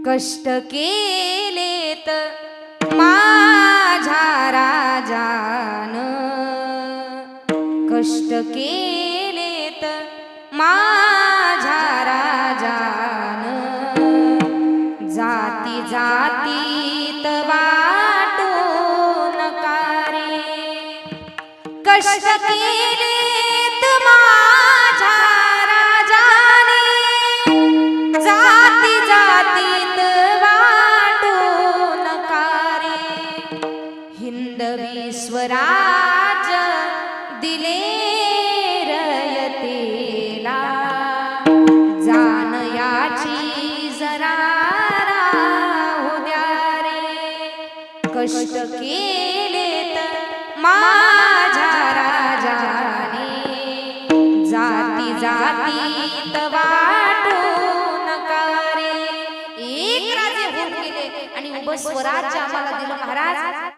कष्ट केलेत माझ्या राजान, कष्ट केलेत माझ्या राजान, जाती जातीत वाटून कारे, कष्ट केलेत माझ्या राजाने, जाती जातीत वाटून कारे, हिंदवी स्वराज दिले रयतेला, जाण याची जरा राहू द्या रे, कष्ट केलेत माझ्या राजाने, जाती जातीत वाटून कारे. एक राजे होऊन गेले आणि उभं स्वराज्य आम्हाला दिलं महाराज.